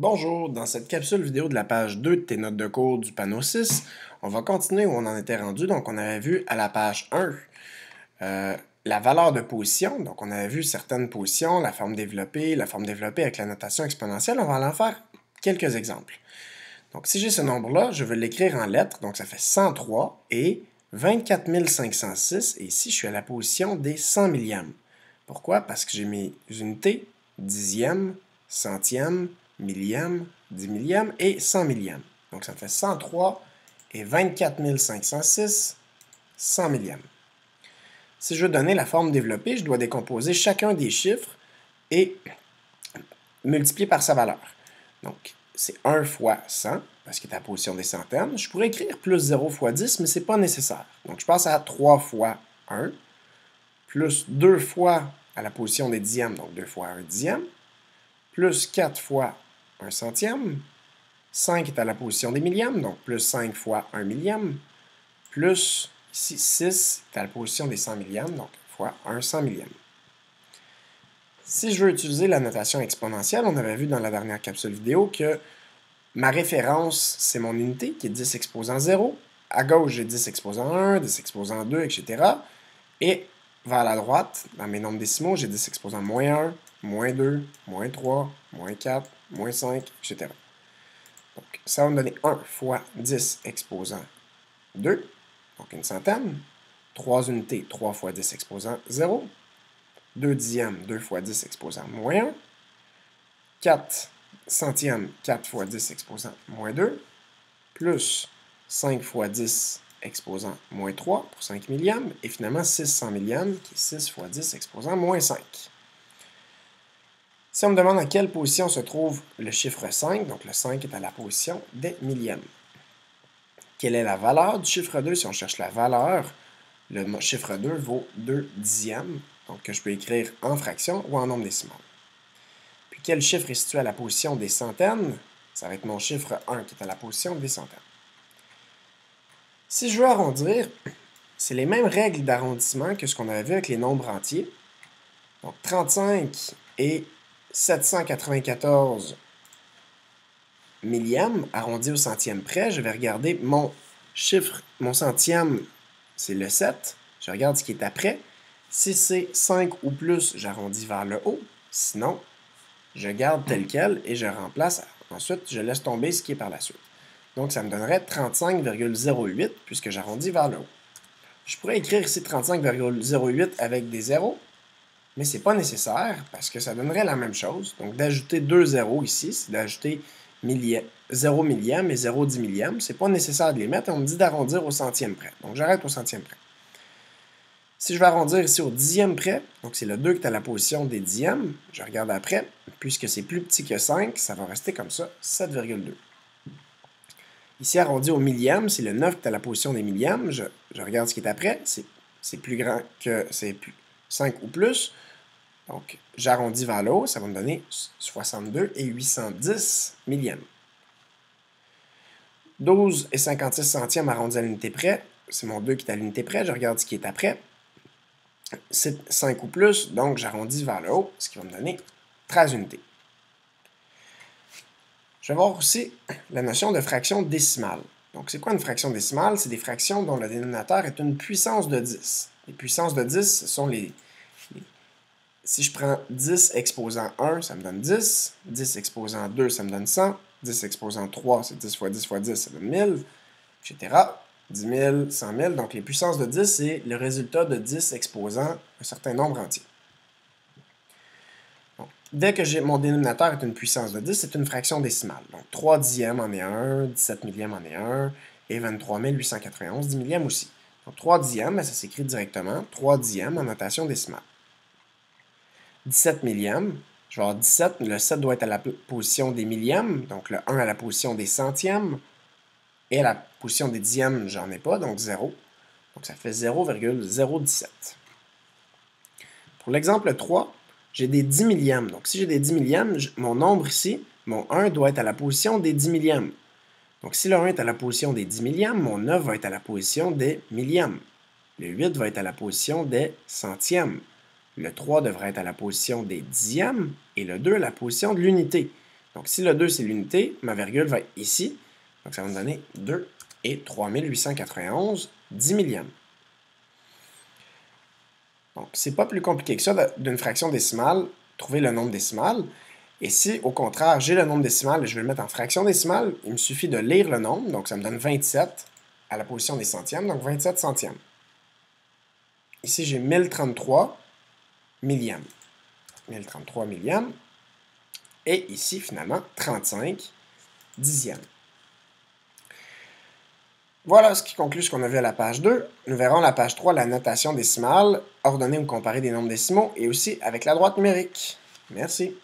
Bonjour, dans cette capsule vidéo de la page 2 de tes notes de cours du panneau 6, on va continuer où on en était rendu. Donc, on avait vu à la page 1 la valeur de position. Donc, on avait vu certaines positions, la forme développée avec la notation exponentielle. On va en faire quelques exemples. Donc, si j'ai ce nombre-là, je vais l'écrire en lettres. Donc, ça fait 103 et 24 506. Et ici, je suis à la position des 100 millièmes. Pourquoi? Parce que j'ai mes unités dixième, centième, millième, 10 millième et 100 millième. Donc, ça fait 103 et 24 506, 100 millième. Si je veux donner la forme développée, je dois décomposer chacun des chiffres et multiplier par sa valeur. Donc, c'est 1 fois 100, parce qu'il est à la position des centaines. Je pourrais écrire plus 0 fois 10, mais ce n'est pas nécessaire. Donc, je passe à 3 fois 1, plus 2 fois à la position des dixièmes, donc 2 fois 1 dixième, plus 4 fois 1 centième, 5 est à la position des millièmes, donc plus 5 fois 1 millième, plus ici 6 est à la position des 100 millièmes, donc fois 1 100 millième. Si je veux utiliser la notation exponentielle, on avait vu dans la dernière capsule vidéo que ma référence, c'est mon unité, qui est 10 exposant 0. À gauche, j'ai 10 exposant 1, 10 exposant 2, etc. Et vers la droite, dans mes nombres décimaux, j'ai 10 exposant moins 1, moins 2, moins 3, moins 4, moins 5, etc. Donc, ça va me donner 1 fois 10 exposant 2, donc une centaine. 3 unités, 3 fois 10 exposant 0. 2 dixièmes, 2 fois 10 exposant moins 1. 4 centièmes, 4 fois 10 exposant moins 2. Plus 5 fois 10 exposant moins 3 pour 5 millièmes. Et finalement 600 millièmes, qui est 6 fois 10 exposant moins 5. Si on me demande à quelle position se trouve le chiffre 5, donc le 5 est à la position des millièmes. Quelle est la valeur du chiffre 2? Si on cherche la valeur, le chiffre 2 vaut 2 dixièmes, donc que je peux écrire en fraction ou en nombre décimal. Puis quel chiffre est situé à la position des centaines? Ça va être mon chiffre 1 qui est à la position des centaines. Si je veux arrondir, c'est les mêmes règles d'arrondissement que ce qu'on avait vu avec les nombres entiers. Donc 35 et 794 millièmes arrondis au centième près. Je vais regarder mon chiffre, mon centième, c'est le 7. Je regarde ce qui est après. Si c'est 5 ou plus, j'arrondis vers le haut. Sinon, je garde tel quel et je remplace. Ensuite, je laisse tomber ce qui est par la suite. Donc, ça me donnerait 35,08 puisque j'arrondis vers le haut. Je pourrais écrire ici 35,08 avec des zéros, mais ce n'est pas nécessaire parce que ça donnerait la même chose. Donc, d'ajouter 2 zéros ici, c'est d'ajouter 0 millième et 0 10 millième. Ce n'est pas nécessaire de les mettre. On me dit d'arrondir au centième près. Donc, j'arrête au centième près. Si je vais arrondir ici au dixième près, donc c'est le 2 qui est à la position des dixièmes, je regarde après, puisque c'est plus petit que 5, ça va rester comme ça, 7,2. Ici, arrondi au millième, c'est le 9 qui est à la position des millièmes, je regarde ce qui est après, c'est plus grand que 5 ou plus, donc j'arrondis vers le haut, ça va me donner 62 et 810 millièmes. 12 et 56 centièmes arrondis à l'unité près, c'est mon 2 qui est à l'unité près, je regarde ce qui est après. C'est 5 ou plus, donc j'arrondis vers le haut, ce qui va me donner 13 unités. Je vais voir aussi la notion de fraction décimale. Donc, c'est quoi une fraction décimale? C'est des fractions dont le dénominateur est une puissance de 10. Les puissances de 10, ce sont Si je prends 10 exposant 1, ça me donne 10. 10 exposant 2, ça me donne 100. 10 exposant 3, c'est 10 fois 10 fois 10, ça donne 1000, etc. 10 000, 100 000. Donc, les puissances de 10, c'est le résultat de 10 exposant un certain nombre entier. Donc, dès que mon dénominateur est une puissance de 10, c'est une fraction décimale. Donc, 3 dixièmes en est 1, 17 millièmes en est 1, et 23 891 10 millièmes aussi. Donc, 3 dixièmes, ça s'écrit directement. 3 dixièmes en notation décimale. 17 millièmes, je vais avoir 17, le 7 doit être à la position des millièmes, donc le 1 à la position des centièmes, et à la position des dixièmes, j'en ai pas, donc 0. Donc ça fait 0,017. Pour l'exemple 3, j'ai des 10 millièmes. Donc si j'ai des 10 millièmes, mon nombre ici, mon 1 doit être à la position des 10 millièmes. Donc si le 1 est à la position des 10 millièmes, mon 9 va être à la position des millièmes. Le 8 va être à la position des centièmes. Le 3 devrait être à la position des dixièmes et le 2 à la position de l'unité. Donc, si le 2, c'est l'unité, ma virgule va être ici. Donc, ça va me donner 2 et 3891 10 millièmes. Donc, c'est pas plus compliqué que ça d'une fraction décimale, trouver le nombre décimal. Et si, au contraire, j'ai le nombre décimal et je veux le mettre en fraction décimale, il me suffit de lire le nombre. Donc, ça me donne 27 à la position des centièmes, donc 27 centièmes. Ici, j'ai 1033 millièmes. 1033 millièmes. Et ici, finalement, 35 dixièmes. Voilà ce qui conclut ce qu'on a vu à la page 2. Nous verrons à la page 3 la notation décimale, ordonner ou comparer des nombres décimaux, et aussi avec la droite numérique. Merci.